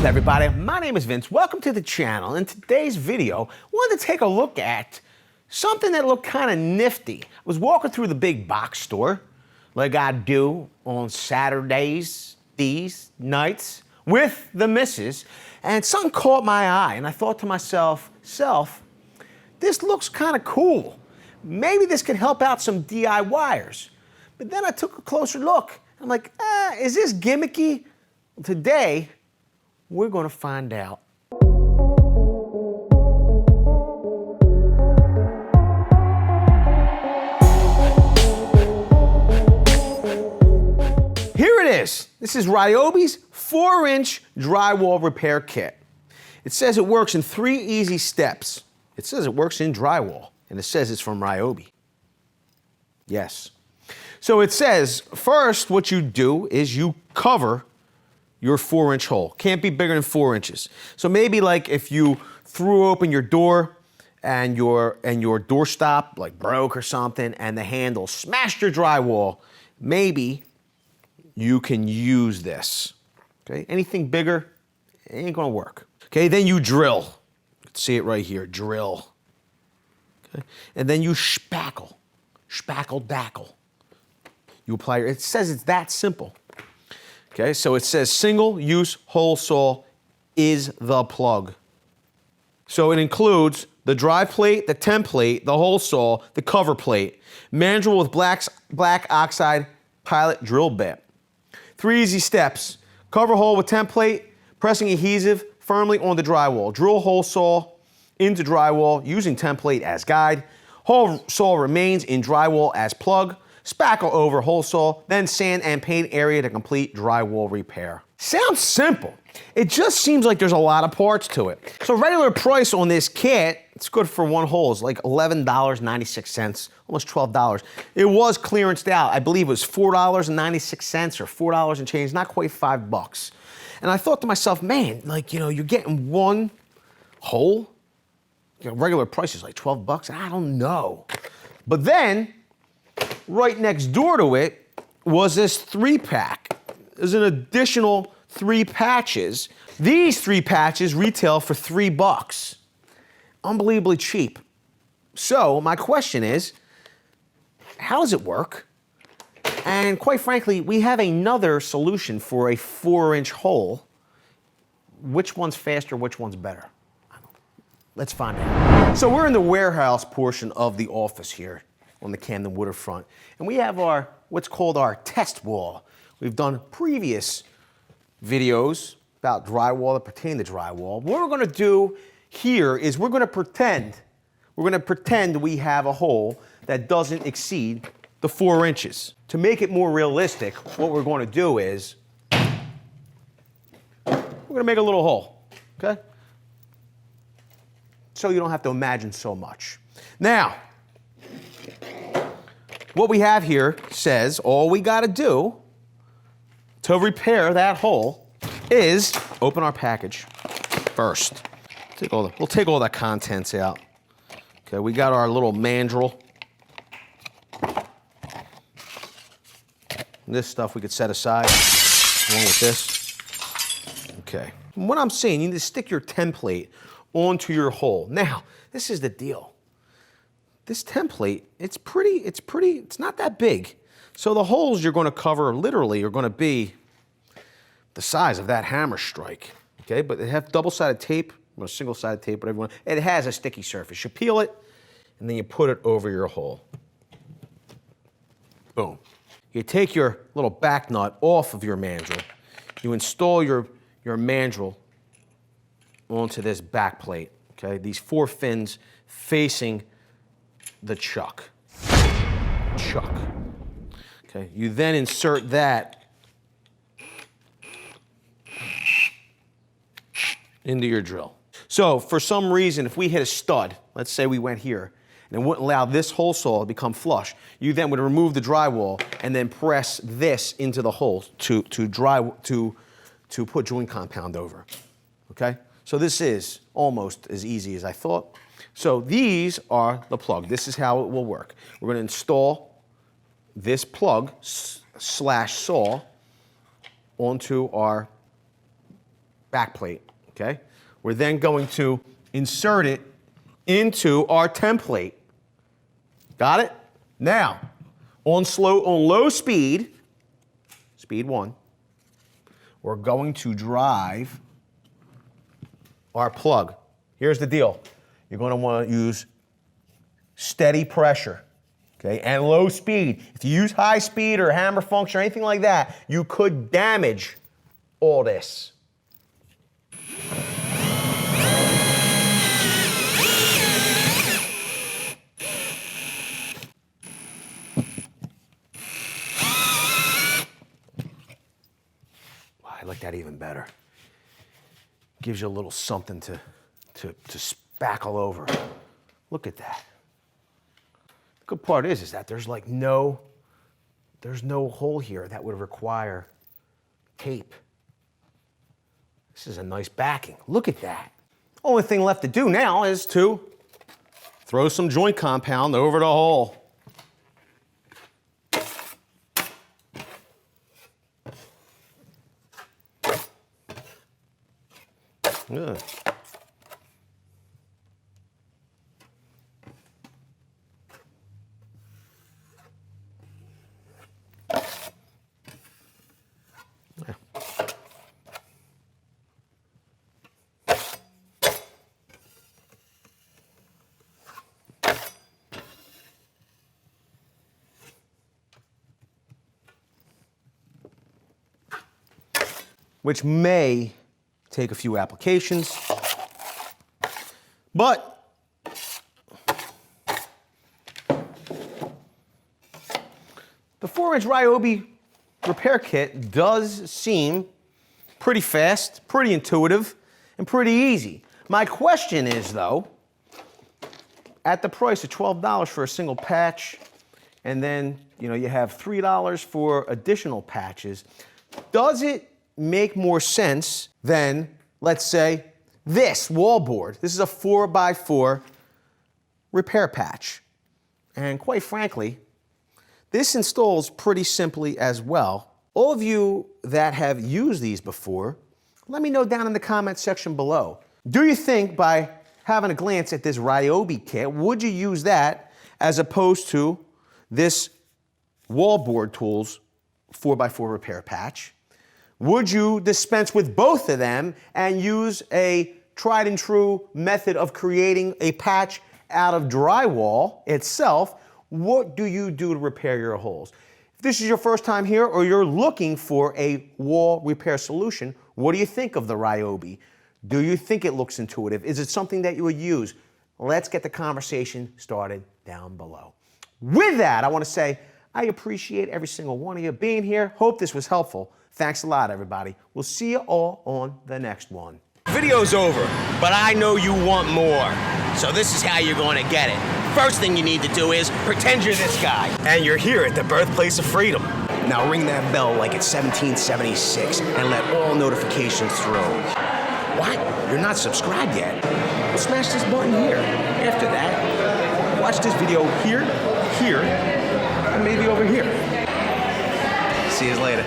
up, everybody? My name is Vince. Welcome to the channel. In today's video, I wanted to take a look at something that looked kind of nifty. I was walking through the big box store, like I do on Saturdays, these nights, with the missus, and something caught my eye, and I thought to myself, this looks kind of cool. Maybe this could help out some DIYers. But then I took a closer look. I'm like, is this gimmicky? Today, we're going to find out. Here it is. This is Ryobi's 4-inch drywall repair kit. It says it works in 3 easy steps. It says it works in drywall, and it says it's from Ryobi. Yes. So it says, first, what you do is you cover your 4-inch hole. Can't be bigger than 4 inches. So maybe like if you threw open your door and your doorstop like broke or something and the handle smashed your drywall, maybe you can use this. Okay, anything bigger, it ain't gonna work. Okay, then you drill. See it right here, drill. Okay, and then you spackle, dackle. You apply it says it's that simple. Okay, so it says single-use hole saw is the plug. So it includes the dry plate, the temp plate, the hole saw, the cover plate, manageable with black oxide pilot drill bit. 3 easy steps. Cover hole with temp plate, pressing adhesive firmly on the drywall. Drill hole saw into drywall using temp plate as guide. Hole saw remains in drywall as plug. Spackle over hole saw, then sand and paint area to complete drywall repair. Sounds simple. It just seems like there's a lot of parts to it. So regular price on this kit, it's good for one hole, is like $11.96, almost $12. It was clearanced out. I believe it was $4.96 or $4 and change, not quite $5. And I thought to myself, man, like, you know, you're getting one hole. You know, regular price is like $12. I don't know. But then, right next door to it was this 3-pack. There's an additional 3 patches. These 3 patches retail for $3. Unbelievably cheap. So my question is, how does it work? And quite frankly, we have another solution for a 4-inch hole. Which one's faster, which one's better? Let's find out. So we're in the warehouse portion of the office here on the Camden waterfront. And we have our, what's called our test wall. We've done previous videos about drywall that pertain to drywall. What we're gonna do here is we're gonna pretend we have a hole that doesn't exceed the 4 inches. To make it more realistic, what we're gonna do is, we're gonna make a little hole, okay? So you don't have to imagine so much. Now, what we have here says all we got to do to repair that hole is open our package first. We'll take all the contents out. Okay, we got our little mandrel. This stuff we could set aside along with this. Okay. And what I'm saying, you need to stick your template onto your hole. Now, this is the deal. This template, it's not that big. So the holes you're going to cover literally are going to be the size of that hammer strike. Okay, but they have double-sided tape, or single-sided tape, whatever you want. It has a sticky surface. You peel it, and then you put it over your hole. Boom. You take your little back nut off of your mandrel. You install your mandrel onto this back plate. Okay, these 4 fins facing the chuck. Okay, you then insert that into your drill. So for some reason, if we hit a stud, let's say we went here, and it wouldn't allow this hole saw to become flush, you then would remove the drywall and then press this into the hole to put joint compound over. Okay? So this is almost as easy as I thought. So these are the plug. This is how it will work. We're going to install this plug / saw onto our back plate, okay? We're then going to insert it into our template. Got it? Now, on low speed, speed 1, we're going to drive our plug. Here's the deal. You're going to want to use steady pressure, okay, and low speed. If you use high speed or hammer function or anything like that, you could damage all this. I like that even better. Gives you a little something to spackle over. Look at that. The good part is that there's like no hole here that would require tape. This is a nice backing. Look at that. Only thing left to do now is to throw some joint compound over the hole. Yeah. Which may take a few applications, but the 4-inch Ryobi repair kit does seem pretty fast, pretty intuitive, and pretty easy. My question is, though, at the price of $12 for a single patch, and then you have $3 for additional patches, does it make more sense than, let's say, this wall board? This is a 4x4 repair patch. And quite frankly, this installs pretty simply as well. All of you that have used these before, let me know down in the comment section below. Do you think by having a glance at this Ryobi kit, would you use that as opposed to this Wallboard Tools 4x4 repair patch? Would you dispense with both of them and use a tried and true method of creating a patch out of drywall itself? What do you do to repair your holes? If this is your first time here or you're looking for a wall repair solution, what do you think of the Ryobi? Do you think it looks intuitive? Is it something that you would use? Let's get the conversation started down below. With that, I want to say I appreciate every single one of you being here. Hope this was helpful. Thanks a lot, everybody. We'll see you all on the next one. Video's over, but I know you want more. So this is how you're going to get it. First thing you need to do is pretend you're this guy. And you're here at the birthplace of freedom. Now ring that bell like it's 1776 and let all notifications through. What? You're not subscribed yet? Well, smash this button here. After that, watch this video here, and maybe over here. See you later.